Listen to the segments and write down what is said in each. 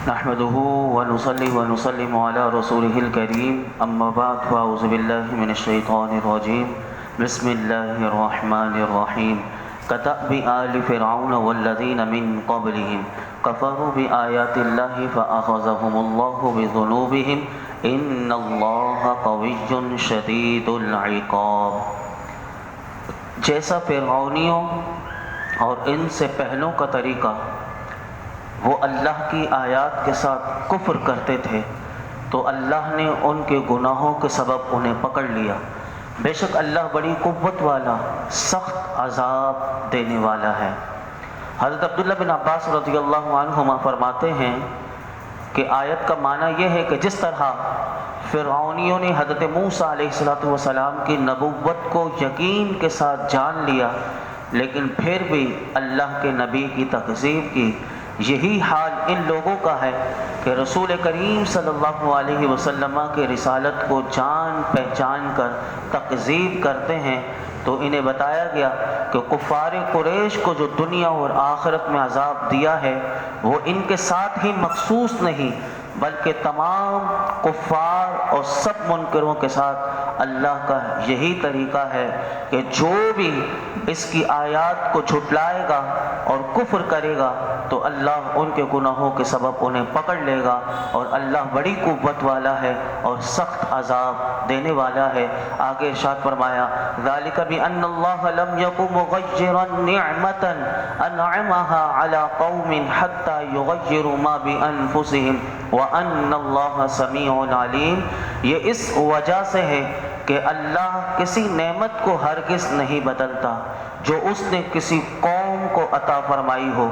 نحمده ونصلي ونسلم على رسوله الكريم أما بعد فأعوذ بالله من الشيطان الرجيم بسم الله الرحمن الرحيم كدأب آل فرعون والذين من قبلهم كفروا بآيات الله فأخذهم الله بذنوبهم إن الله قوي شديد العقاب۔ جیسا فرعونیوں اور ان سے پہلوں کا طریقہ، وہ اللہ کی آیات کے ساتھ کفر کرتے تھے تو اللہ نے ان کے گناہوں کے سبب انہیں پکڑ لیا۔ بے شک اللہ بڑی قوت والا، سخت عذاب دینے والا ہے۔ حضرت عبداللہ بن عباس رضی اللہ عنہما فرماتے ہیں کہ آیت کا معنی یہ ہے کہ جس طرح فرعونیوں نے حضرت موسیٰ علیہ السلام کی نبوت کو یقین کے ساتھ جان لیا لیکن پھر بھی اللہ کے نبی کی تکذیب کی، یہی حال ان لوگوں کا ہے کہ رسول کریم صلی اللہ علیہ وسلم کی رسالت کو جان پہچان کر تکذیب کرتے ہیں۔ تو انہیں بتایا گیا کہ کفار قریش کو جو دنیا اور آخرت میں عذاب دیا ہے وہ ان کے ساتھ ہی مخصوص نہیں بلکہ تمام کفار اور سب منکروں کے ساتھ اللہ کا یہی طریقہ ہے کہ جو بھی اس کی آیات کو جھٹلائے گا اور کفر کرے گا تو اللہ ان کے گناہوں کے سبب انہیں پکڑ لے گا، اور اللہ بڑی قوت والا ہے اور سخت عذاب دینے والا ہے۔ آگے ارشاد فرمایا ذالک بأن اللہ لم یکن مغیرا نعمۃ انعمها علی قوم حتی یغیروا ما بانفسهم وَأَنَّ اللَّهَ سَمِيعٌ عَلِيمٌ۔ یہ اس وجہ سے ہے کہ اللہ کسی نعمت کو ہرگز نہیں بدلتا جو اس نے کسی قوم کو عطا فرمائی ہو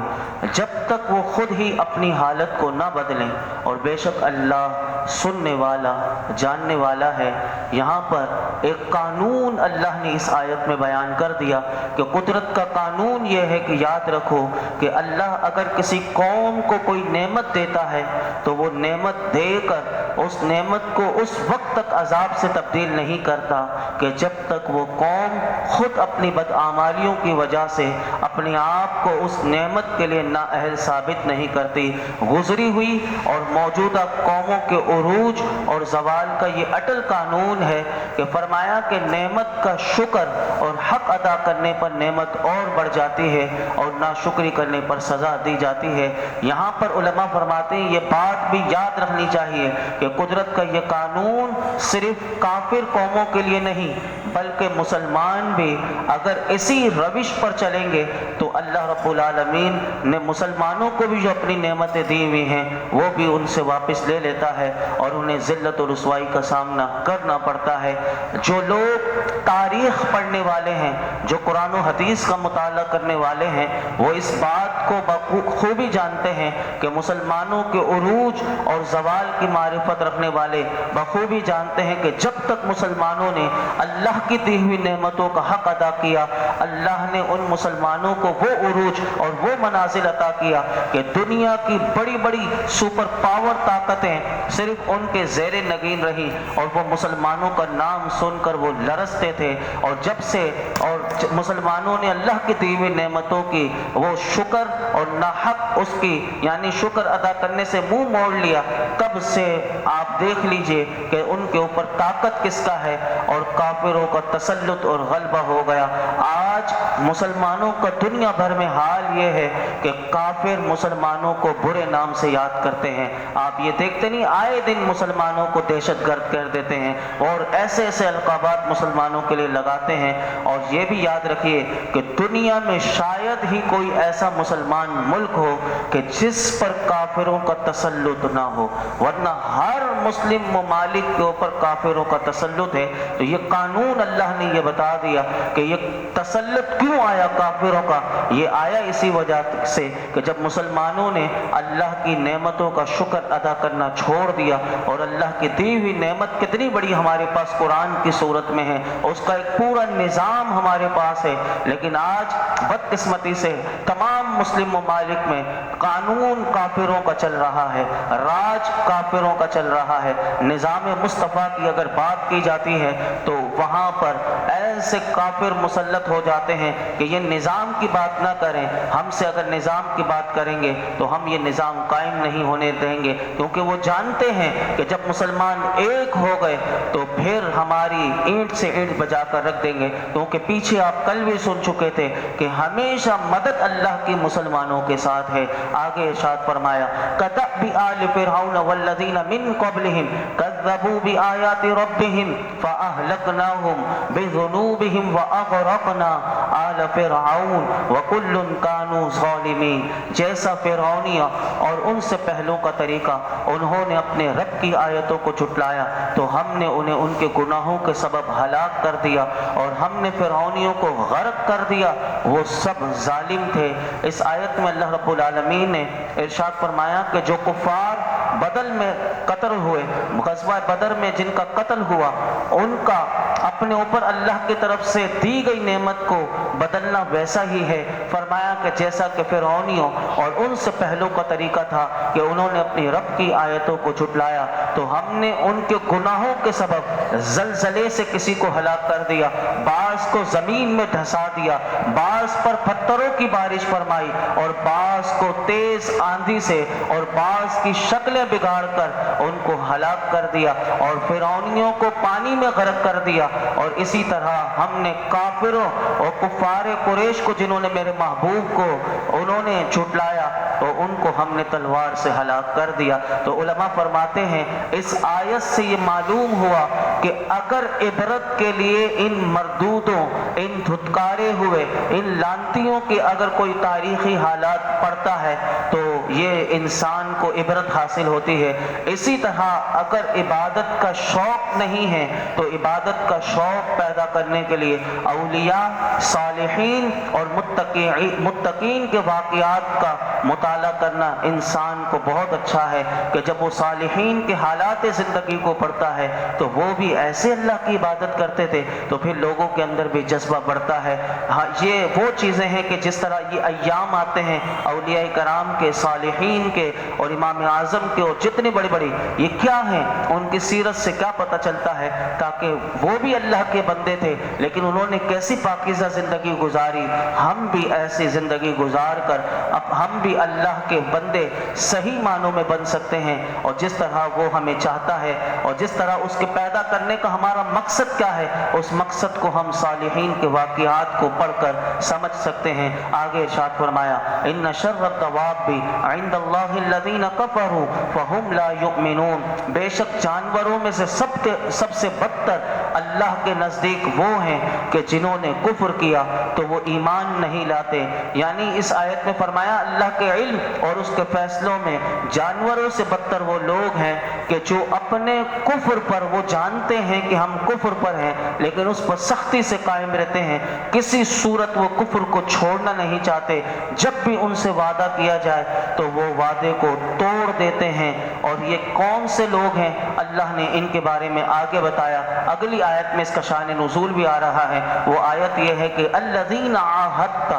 جب تک وہ خود ہی اپنی حالت کو نہ بدلیں، اور بے شک اللہ سننے والا جاننے والا ہے۔ یہاں پر ایک قانون اللہ نے اس آیت میں بیان کر دیا کہ قدرت کا قانون یہ ہے کہ یاد رکھو کہ اللہ اگر کسی قوم کو کوئی نعمت دیتا ہے تو وہ نعمت دے کر اس نعمت کو اس وقت تک عذاب سے تبدیل نہیں کرتا کہ جب تک وہ قوم خود اپنی بدعمالیوں کی وجہ سے اپنے آپ کو اس نعمت کے لیے نااہل ثابت نہیں کرتی۔ گزری ہوئی اور موجودہ قوموں کے عروج اور زوال کا یہ اٹل قانون ہے کہ فرمایا کہ نعمت کا شکر اور حق ادا کرنے پر نعمت اور بڑھ جاتی ہے اور ناشکری کرنے پر سزا دی جاتی ہے۔ یہاں پر علماء فرماتے ہیں یہ بات بھی یاد رکھنی چاہیے کہ قدرت کا یہ قانون صرف کافر قوموں کے لیے نہیں بلکہ مسلمان بھی اگر اسی روش پر چلیں گے تو اللہ رب العالمین نے مسلمانوں کو بھی جو اپنی نعمتیں دی ہوئی ہیں وہ بھی ان سے واپس لے لیتا ہے اور انہیں ذلت و رسوائی کا سامنا کرنا پڑتا ہے۔ جو لوگ تاریخ پڑھنے والے ہیں، جو قرآن و حدیث کا مطالعہ کرنے والے ہیں، وہ اس بات کو بخوبی جانتے ہیں کہ مسلمانوں کے عروج اور زوال کی معرفت رکھنے والے بخوبی جانتے ہیں کہ جب تک مسلمانوں نے اللہ کی دی ہوئی نعمتوں کا حق ادا کیا، اللہ نے ان مسلمانوں کو وہ عروج اور وہ منازل عطا کیا کہ دنیا کی بڑی بڑی سپر پاور طاقتیں صرف ان کے زیر نگین رہی اور وہ مسلمانوں کا نام سن کر وہ لرزتے تھے، اور جب سے مسلمانوں نے اللہ کی دی ہوئی نعمتوں کی وہ شکر اور ناحق اس کی یعنی شکر ادا کرنے سے منہ موڑ لیا، تب سے آپ دیکھ لیجئے کہ ان کے اوپر طاقت کس کا ہے اور کافروں کا تسلط اور غلبہ ہو گیا۔ آج مسلمانوں کا دنیا بھر میں حال یہ ہے کہ کافر مسلمانوں کو برے نام سے یاد کرتے ہیں۔ آپ یہ دیکھتے نہیں آئے دن مسلمانوں کو دہشت گرد کر دیتے ہیں اور ایسے ایسے القابات مسلمانوں کے لیے لگاتے ہیں، اور یہ بھی یاد رکھیے کہ دنیا میں شاید ہی کوئی ایسا مسلمان ملک ہو کہ جس پر کافروں کا تسلط نہ ہو، ورنہ ہر مسلم ممالک کے اوپر کافروں کا تسلط ہے۔ تو یہ قانون اللہ نے یہ بتا دیا کہ یہ تسلط کیوں آیا کافروں کا، یہ آیا اسی وجہ سے کہ جب مسلمانوں نے اللہ کی نعمتوں کا شکر ادا کرنا چھوڑ دیا، اور اللہ کی دی ہوئی نعمت کتنی بڑی ہمارے پاس قرآن کی صورت میں ہے، اس کا ایک پورا نظام ہمارے پاس ہے، لیکن آج بدقسمتی سے تمام مسلم ممالک میں قانون کافروں کا چل رہا ہے، راج کافروں کا چل رہا ہے۔ نظام مصطفیٰ کی اگر بات کی جاتی ہے تو وہاں پر ایسے کافر مسلط ہو جاتے ہیں کہ یہ نظام کی بات نہ کریں، ہم سے اگر نظام کی بات کریں گے تو ہم یہ نظام قائم نہیں ہونے دیں گے، کیونکہ وہ جانتے ہیں کہ جب مسلمان ایک ہو گئے تو پھر ہماری اینٹ سے اینٹ بجا کر رکھ دیں گے، کیونکہ پیچھے آپ کل بھی سن چکے تھے کہ ہمیشہ مدد اللہ کی مسلمانوں کے ساتھ ہے۔ آگے ارشاد فرمایا کَدَأْبِ آلِ فِرْعَوْنَ وَالَّذِينَ مِن قَبْلِهِمْ كَذَّبُوا بِآيَاتِ رَبِّهِمْ فَأَهْلَكْنَاهُمْ بِذُنُوبِهِمْ وَأَغْرَقْنَا آلَ فِرْعَوْنَ وَكُلٌّ كَانُوا ظَالِمِينَ۔ جیسا فرعونیہ اور ان سے پہلوں کا طریقہ، انہوں نے اپنے رب کی آیتوں کو جھٹلایا تو ہم نے انہیں ان کے گناہوں کے سبب ہلاک کر دیا، اور ہم نے فرعونیوں کو غرق کر دیا، وہ سب ظالم تھے۔ اس آیت میں اللہ رب العالمین نے ارشاد فرمایا کہ جو کفار بدر میں قتل ہوئے، غزوہ بدر میں جن کا قتل ہوا، ان کا اپنے اوپر اللہ کی طرف سے دی گئی نعمت کو بدلنا ویسا ہی ہے۔ فرمایا کہ جیسا کہ فرعونیوں اور ان سے پہلوں کا طریقہ تھا کہ انہوں نے اپنی رب کی آیتوں کو جھٹلایا تو ہم نے ان کے گناہوں کے سبب زلزلے سے کسی کو ہلاک کر دیا، بعض کو زمین میں دھسا دیا، بعض پر پتھروں کی بارش فرمائی، اور بعض کو تیز آندھی سے اور بعض کی شکلیں بگاڑ کر ان کو ہلاک کر دیا، اور فرعونیوں کو پانی میں غرق کر دیا۔ اور اسی طرح ہم نے کافروں اور کفار قریش کو جنہوں نے میرے محبوب کو انہوں نے جھٹلایا تو ان کو ہم نے تلوار سے ہلاک کر دیا۔ تو علماء فرماتے ہیں اس آیت سے یہ معلوم ہوا کہ اگر عبرت کے لیے ان مردودوں، ان دھتکارے ہوئے، ان لانتیوں کے اگر کوئی تاریخی حالات پڑتا ہے تو یہ انسان کو عبرت حاصل ہوتی ہے۔ اسی طرح اگر عبادت کا شوق نہیں ہے تو عبادت کا شوق پیدا کرنے کے لیے اولیاء، صالحین اور متقین کے واقعات کا مطالعہ کرنا انسان کو بہت اچھا ہے کہ جب وہ صالحین کے حالات زندگی کو پڑھتا ہے تو وہ بھی ایسے اللہ کی عبادت کرتے تھے تو پھر لوگوں کے اندر بھی جذبہ بڑھتا ہے۔ ہاں یہ وہ چیزیں ہیں کہ جس طرح یہ ایام آتے ہیں اولیاء کرام کے، صالحین کے اور امام اعظم کے، اور جتنے بڑے بڑے یہ کیا ہیں، ان کی سیرت سے کیا پتہ چلتا ہے، تاکہ وہ بھی اللہ کے بندے تھے لیکن انہوں نے کیسی پاکیزہ زندگی گزاری، ہم بھی ایسی زندگی گزار کر اب ہم بھی اللہ کے بندے صحیح معنوں میں بن سکتے ہیں، اور جس طرح وہ ہمیں چاہتا ہے اور جس طرح اس کے پیدا کرنے کا ہمارا مقصد کیا ہے، اس مقصد کو ہم صالحین کے واقعات کو پڑھ کر سمجھ سکتے ہیں۔ آگے ارشاد فرمایا ان شر الدواب عند اللہ الذین کفروا فہم لا یؤمنون۔ بے شک جانوروں میں سے سب سے بدتر اللہ کے نزدیک وہ ہیں کہ جنہوں نے کفر کیا تو وہ ایمان نہیں لاتے۔ یعنی اس آیت میں فرمایا اللہ کے علم اور اس کے فیصلوں میں جانوروں سے بدتر وہ لوگ ہیں کہ جو اپنے کفر پر، وہ جانتے ہیں کہ ہم کفر پر ہیں لیکن اس پر سختی سے قائم رہتے ہیں، کسی صورت وہ کفر کو چھوڑنا نہیں چاہتے، جب بھی ان سے وعدہ کیا جائے تو وہ وعدے کو توڑ دیتے ہیں۔ اور یہ کون سے لوگ ہیں اللہ نے ان کے بارے میں آگے بتایا، اگلی آیت میں اس کا شان نزول بھی آ رہا ہے۔ وہ آیت یہ ہے کہ الذین عاہدت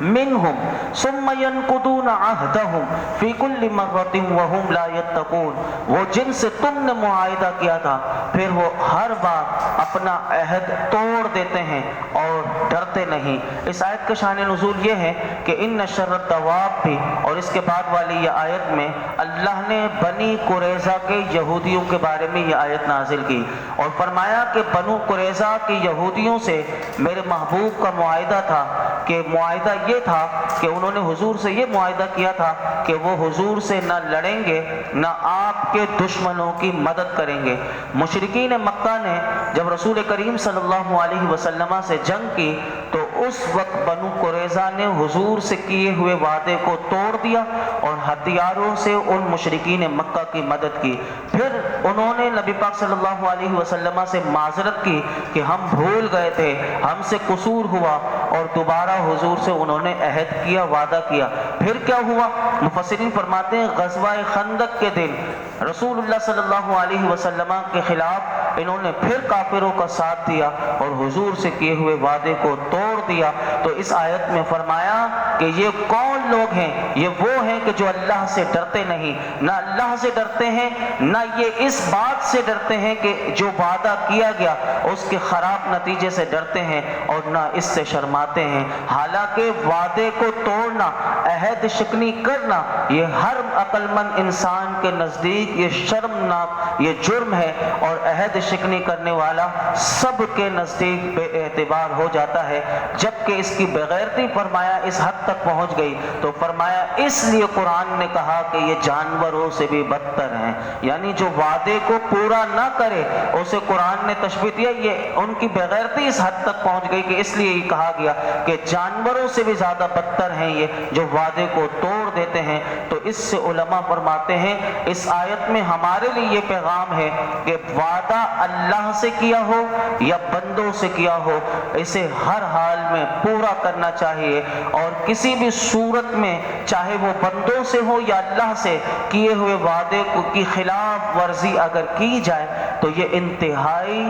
منہم ثم ینقضون عہدہم فی کل مرۃ وہم لا یتقون۔ وہ جن سے تم نے معاہدہ کیا تھا پھر وہ ہر بار اپنا عہد توڑ دیتے ہیں اور ڈرتے نہیں۔ اس آیت کا شان نزول یہ ہے کہ ان شر الدواب بھی، اور اس کے بعد والی یہ آیت میں اللہ نے بنی قریظہ کے یہودیوں کے بارے میں یہ آیت نازل کی اور فرمایا کہ بنو قریظہ کے یہودیوں سے میرے محبوب کا معاہدہ تھا، کہ معاہدہ یہ تھا کہ انہوں نے حضور سے یہ معاہدہ کیا تھا کہ وہ حضور سے نہ لڑیں گے نہ آپ کے دشمنوں کی مدد کریں گے۔ مشرکین مکہ نے جب رسول کریم صلی اللہ علیہ وسلم سے جنگ کی تو اس وقت بنو قریظہ نے حضور سے کیے ہوئے وعدے کو توڑ دیا اور ہتھیاروں سے ان مشرکین مکہ کی مدد کی۔ پھر انہوں نے نبی پاک صلی اللہ علیہ وسلم سے معذرت کی کہ ہم بھول گئے تھے، ہم سے قصور ہوا، اور دوبارہ حضور سے انہوں نے عہد کیا، وعدہ کیا۔ پھر کیا ہوا؟ مفسرین فرماتے ہیں غزوہ خندق کے دن رسول اللہ صلی اللہ علیہ وسلم کے خلاف انہوں نے پھر کافروں کا ساتھ دیا اور حضور سے کیے ہوئے وعدے کو توڑ دیا۔ تو اس آیت میں فرمایا کہ یہ کون لوگ ہیں؟ یہ وہ ہیں کہ جو اللہ سے ڈرتے نہیں، نہ اللہ سے ڈرتے ہیں، نہ یہ اس بات سے ڈرتے ہیں کہ جو وعدہ کیا گیا اس کے خراب نتیجے سے ڈرتے ہیں، اور نہ اس سے شرماتے ہیں۔ حالانکہ وعدے کو توڑنا، عہد شکنی کرنا، یہ ہر عقل مند انسان کے نزدیک یہ شرمناک، یہ جرم ہے، اور عہد شکنی کرنے والا سب کے نزدیک بے اعتبار ہو جاتا ہے۔ جبکہ اس کی بغیرتی فرمایا اس حد تک پہنچ گئی تو فرمایا اس لیے قرآن نے کہا کہ یہ جانوروں سے بھی بدتر ہیں، یعنی جو وعدے کو پورا نہ کرے اسے قرآن نے تشبیہ دیا، یہ ان کی بغیرتی اس حد تک پہنچ گئی کہ اس لیے یہ کہا گیا کہ جانوروں سے بھی زیادہ بدتر ہیں یہ جو وعدے کو توڑ دیتے ہیں۔ تو اس سے علماء فرماتے ہیں اس آیت میں ہمارے لیے یہ پیغام ہے کہ وعدہ اللہ سے کیا ہو یا بندوں سے کیا ہو، اسے ہر حال میں پورا کرنا چاہیے، اور کسی بھی صورت میں چاہے وہ بندوں سے ہو یا اللہ سے کیے ہوئے وعدے کی خلاف ورزی اگر کی جائے تو یہ انتہائی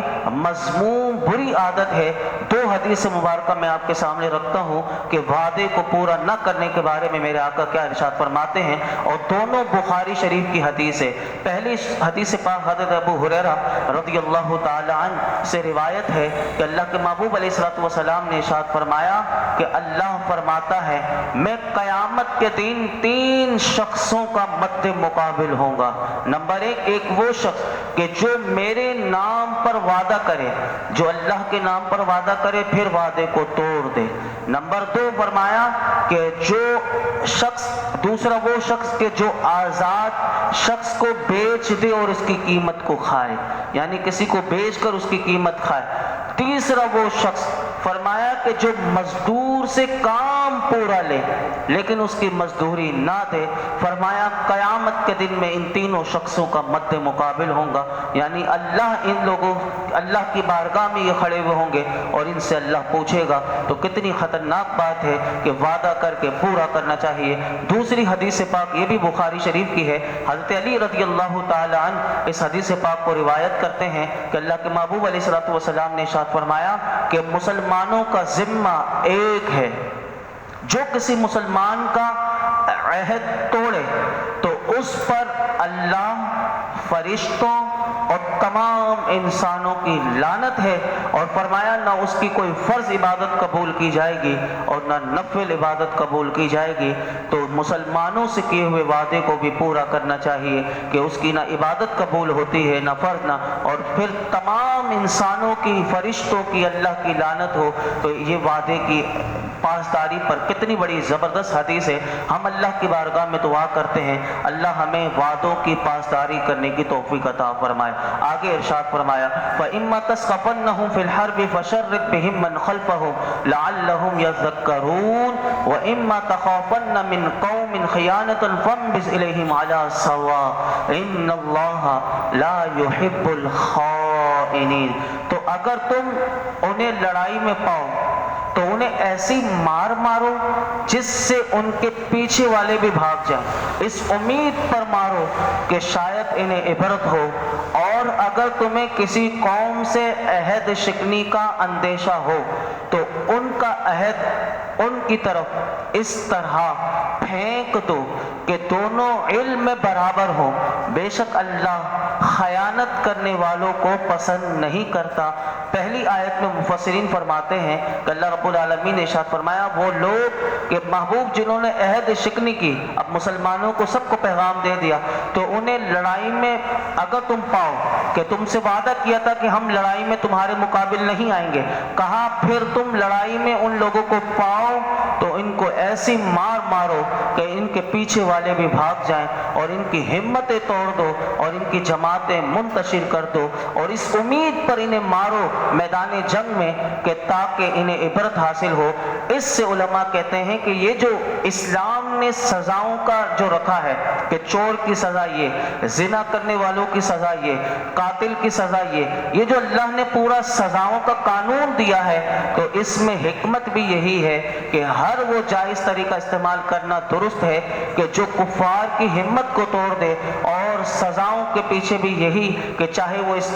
مذموم بری عادت ہے۔ دو حدیث مبارکہ میں آپ کے سامنے رکھتا ہوں کہ وعدے کو پورا نہ کرنے کے بارے میں میرے آقا کیا ارشاد فرماتے ہیں، اور دونوں بخاری شریف کی حدیث ہے۔ پہلی حدیث پاک حضرت ابو ہریرہ رضی اللہ تعالی عنہ سے روایت ہے کہ اللہ کے محبوب علیہ الصلوۃ والسلام نے ارشاد فرمایا کہ اللہ فرماتا ہے میں قیامت کے دن تین شخصوں کا مد مقابل ہوں گا۔ نمبر ایک وہ شخص کہ جو میرے نام پر وعدہ کرے، جو اللہ کے نام پر وعدہ کرے پھر وعدے کو توڑ دے۔ نمبر دو فرمایا کہ دوسرا وہ شخص کہ جو آزاد شخص کو بیچ دے اور اس کی قیمت کو کھائے، یعنی کسی کو بیچ کر اس کی قیمت کھائے۔ تیسرا وہ شخص فرمایا کہ جو مزدور سے کام پورا لے لیکن اس کی مزدوری نہ دے۔ فرمایا قیامت کے دن میں ان تینوں شخصوں کا مد مقابل ہوں گا، یعنی اللہ کی بارگاہ میں یہ کھڑے ہوئے ہوں گے اور ان سے اللہ پوچھے گا۔ تو کتنی خطرناک بات ہے کہ وعدہ کر کے پورا کرنا چاہیے۔ دوسری حدیث پاک یہ بھی بخاری شریف کی ہے، حضرت علی رضی اللہ تعالی عنہ اس حدیث پاک کو روایت کرتے ہیں کہ اللہ کے محبوب علیہ الصلوۃ والسلام نے ارشاد فرمایا کہ مسلمانوں کا ذمہ ایک ہے، جو کسی مسلمان کا عہد توڑے تو اس پر اللہ، فرشتوں اور تمام انسانوں کی لعنت ہے، اور فرمایا نہ اس کی کوئی فرض عبادت قبول کی جائے گی اور نہ نفل عبادت قبول کی جائے گی۔ تو مسلمانوں سے کیے ہوئے وعدے کو بھی پورا کرنا چاہیے کہ اس کی نہ عبادت قبول ہوتی ہے نہ فرض نہ، اور پھر تمام انسانوں کی، فرشتوں کی اللہ کی لعنت ہو۔ تو یہ وعدے کی پاسداری پر کتنی بڑی زبردست حدیث ہے۔ ہم اللہ کی بارگاہ میں دعا کرتے ہیں اللہ ہمیں وعدوں کی پاسداری کرنے کی توفیق عطا فرمائے۔ آگے ارشاد فرمایا فَإِمَّا تَسْقَفَنَّهُمْ فِي الْحَرْبِ فَشَرِّدْ بِهِمْ مَنْ خَلْفَهُمْ لَعَلَّهُمْ يَذَّكَّرُونَ وَإِمَّا تَخَافَنَّ مِنْ قَوْمٍ خِيَانَةً فَانبِذْ إِلَيْهِمْ عَلَى سَوَاءٍ إِنَّ اللَّهَ لَا يُحِبُّ الْخَائِنِينَ۔ تو اگر تم انہیں لڑائی میں پاؤ تو انہیں ایسی مار مارو جس سے ان کے پیچھے والے بھی بھاگ جائیں، اس امید پر مارو کہ شاید انہیں عبرت ہو۔ اور اگر تمہیں کسی قوم سے عہد شکنی کا اندیشہ ہو تو ان کا عہد ان کی طرف اس طرح پھینک دو کہ دونوں علم میں برابر ہوں، بے شک اللہ خیانت کرنے والوں کو پسند نہیں کرتا۔ پہلی آیت میں مفسرین فرماتے ہیں کہ اللہ رب العالمین نے ارشاد فرمایا وہ لوگ کہ محبوب جنہوں نے عہد شکنی کی، اب مسلمانوں کو سب کو پیغام دے دیا، تو انہیں لڑائی میں اگر تم پاؤ کہ تم سے وعدہ کیا تھا کہ ہم لڑائی میں تمہارے مقابل نہیں آئیں گے، کہا پھر تم لڑائی میں ان لوگوں کو پاؤ تو ان کو ایسی مار مارو کہ ان کے پیچھے والے بھی بھاگ جائیں، اور ان کی ہمتیں توڑ دو اور ان کی جماعتیں منتشر کر دو، اور اس امید پر انہیں مارو میدان جنگ میں کہ تاکہ انہیں عبرت حاصل ہو۔ اس سے علماء کہتے ہیں کہ یہ جو اسلام نے سزاؤں کا جو رکھا ہے کہ چور کی سزا یہ، زنا کرنے والوں کی سزا یہ، قاتل کی سزا یہ جو اللہ نے پورا سزاؤں کا قانون دیا ہے، تو اس میں حکمت بھی یہی ہے کہ ہر وہ جائز طریقہ استعمال کرنا درست ہے کہ جو کفار کی ہمت کو توڑ دے اور اور سزاؤں کے پیچھے بھی یہی کہ چاہے وہ اس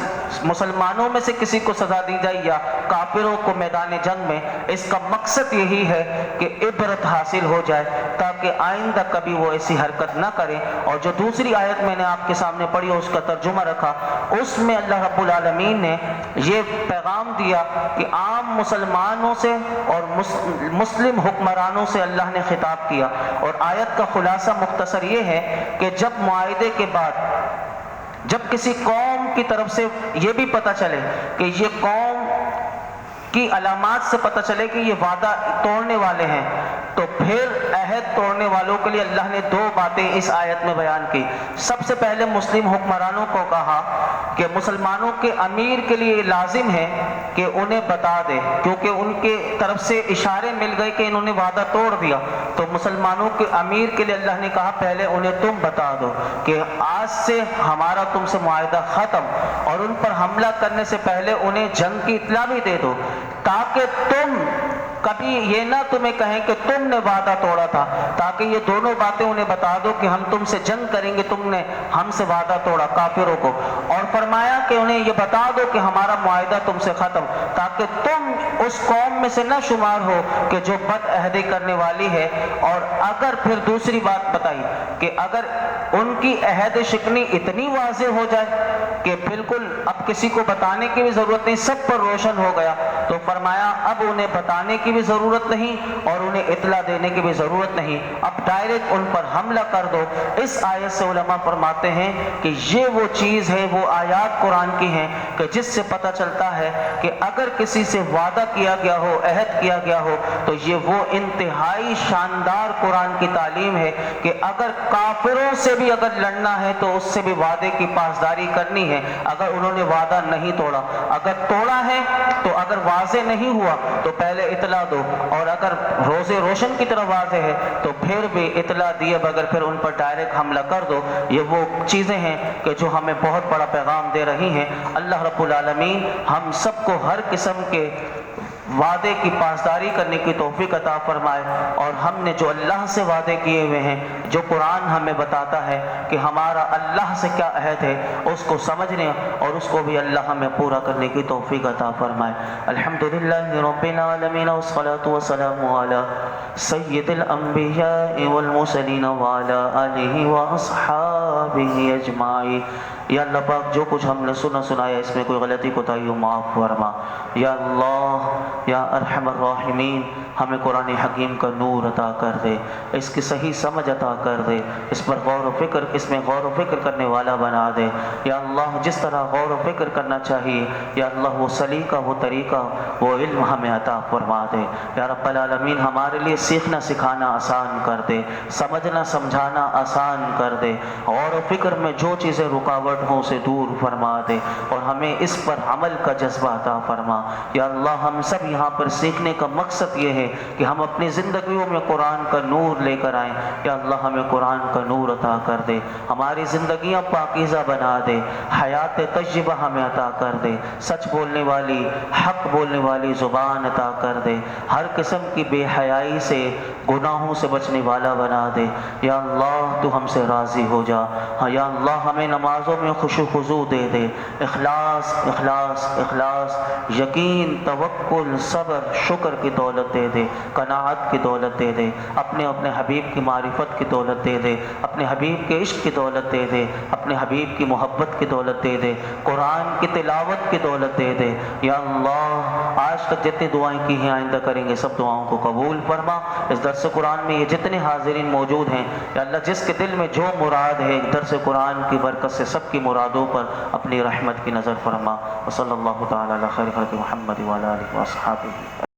مسلمانوں میں سے کسی کو سزا دی جائے یا کافروں کو میدان جنگ میں، اس کا مقصد یہی ہے کہ عبرت حاصل ہو جائے تاکہ آئندہ کبھی وہ ایسی حرکت نہ کرے۔ اور جو دوسری آیت میں نے آپ کے سامنے پڑھی اور اس کا ترجمہ رکھا، اس میں اللہ رب العالمین نے یہ پیغام دیا کہ عام مسلمانوں سے اور مسلم حکمرانوں سے اللہ نے خطاب کیا۔ اور آیت کا خلاصہ مختصر یہ ہے کہ جب معاہدے کے بعد جب کسی قوم کی طرف سے یہ بھی پتہ چلے کہ یہ قوم کی علامات سے پتہ چلے کہ یہ وعدہ توڑنے والے ہیں، تو پھر عہد توڑنے والوں کے لیے اللہ نے دو باتیں اس آیت میں بیان کی۔ سب سے پہلے مسلم حکمرانوں کو کہا کہ مسلمانوں کے امیر کے لیے لازم ہے کہ انہیں بتا دے، کیونکہ ان کے طرف سے اشارے مل گئے کہ انہوں نے وعدہ توڑ دیا، تو مسلمانوں کے امیر کے لیے اللہ نے کہا پہلے انہیں تم بتا دو کہ آج سے ہمارا تم سے معاہدہ ختم، اور ان پر حملہ کرنے سے پہلے انہیں جنگ کی اطلاع بھی دے دو تاکہ تم کبھی یہ نہ تمہیں کہیں کہ تم نے وعدہ توڑا تھا، تاکہ یہ دونوں باتیں انہیں بتا دو کہ ہم تم سے جنگ کریں گے، تم نے ہم سے وعدہ توڑا کافروں کو۔ اور فرمایا کہ انہیں یہ بتا دو کہ ہمارا معاہدہ تم سے ختم، تاکہ تم اس قوم میں سے نہ شمار ہو کہ جو بد عہدی کرنے والی ہے۔ اور اگر پھر دوسری بات بتائی کہ اگر ان کی عہد شکنی اتنی واضح ہو جائے کہ بالکل اب کسی کو بتانے کی بھی ضرورت نہیں، سب پر روشن ہو گیا، تو فرمایا اب انہیں بتانے کی بھی ضرورت نہیں اور انہیں اطلاع دینے کی بھی ضرورت نہیں، اب ڈائریکٹ ان پر حملہ کر دو۔ اس آیت سے علماء فرماتے ہیں کہ یہ وہ چیز ہے، وہ آیات قرآن کی ہیں کہ جس سے پتہ چلتا ہے کہ اگر کسی سے وعدہ کیا گیا ہو، عہد کیا گیا ہو، تو یہ وہ انتہائی شاندار قرآن کی تعلیم ہے کہ اگر کافروں سے بھی اگر لڑنا ہے تو اس سے بھی وعدے کی پاسداری کرنی ہے، اگر انہوں نے وعدہ نہیں توڑا، اگر توڑا ہے تو اگر واضح نہیں ہوا تو پہلے اطلاع دو، اور اگر روزے روشن کی طرح واضح ہے تو پھر بھی اطلاع دیے بغیر پھر ان پر ڈائریکٹ حملہ کر دو۔ یہ وہ چیزیں ہیں کہ جو ہمیں بہت بڑا پیغام دے رہی ہیں۔ اللہ رب العالمین ہم سب کو ہر قسم کے وعدے کی پاسداری کرنے کی توفیق عطا فرمائے، اور ہم نے جو اللہ سے وعدے کیے ہوئے ہیں، جو قرآن ہمیں بتاتا ہے کہ ہمارا اللہ سے کیا عہد ہے، اس کو سمجھنے اور اس کو بھی اللہ ہمیں پورا کرنے کی توفیق عطا فرمائے۔ الحمدللہ رب العالمین والصلاة والسلام علی سید الانبیاء والمرسلین وعلی آلہ واصحابہ اجمعین۔ یا اللہ پاک جو کچھ ہم نے سنایا اس میں کوئی غلطی کوتاہی ہو معاف فرما۔ یا اللہ یا ارحم الراحمین ہمیں قرآن حکیم کا نور عطا کر دے، اس کی صحیح سمجھ عطا کر دے، اس پر غور و فکر، اس میں غور و فکر کرنے والا بنا دے۔ یا اللہ جس طرح غور و فکر کرنا چاہیے، یا اللہ وہ سلیقہ، وہ طریقہ، وہ علم ہمیں عطا فرما دے۔ یا رب العالمین ہمارے لیے سیکھنا سکھانا آسان کر دے، سمجھنا سمجھانا آسان کر دے، غور و فکر میں جو چیزیں رکاوٹ ہوں اسے دور فرما دے، اور ہمیں اس پر عمل کا جذبہ عطا فرما۔ یا اللہ ہم سب یہاں پر سیکھنے کا مقصد یہ ہے کہ ہم اپنی زندگیوں میں قرآن کا نور لے کر آئیں۔ یا اللہ ہمیں قرآن کا نور عطا کر دے، ہماری زندگیاں پاکیزہ بنا دے، حیات طیبہ ہمیں عطا کر دے، سچ بولنے والی، حق بولنے والی زبان عطا کر دے، ہر قسم کی بے حیائی سے، گناہوں سے بچنے والا بنا دے۔ یا اللہ تو ہم سے راضی ہو جا۔ یا اللہ ہمیں نمازوں میں خشوع خضوع دے دے، اخلاص اخلاص اخلاص، یقین، توکل، صبر، شکر کی دولت دے دے، قناعت کی دولت دے دے، اپنے حبیب کی معرفت کی دولت دے دے، اپنے حبیب کے عشق کی دولت دے دے، اپنے حبیب کی محبت کی دولت دے دے، قرآن کی تلاوت کی دولت دے دے۔ یا اللہ آج تک جتنی دعائیں کی ہیں آئندہ کریں گے سب دعاؤں کو قبول فرما۔ اس درس قرآن میں یہ جتنے حاضرین موجود ہیں، یا اللہ جس کے دل میں جو مراد ہے درس قرآن کی برکت سے سب کی مرادوں پر اپنی رحمت کی نظر فرما۔ وصلی اللہ تعالی علی خیر خلق محمد وعلی آلہ وصحبہ۔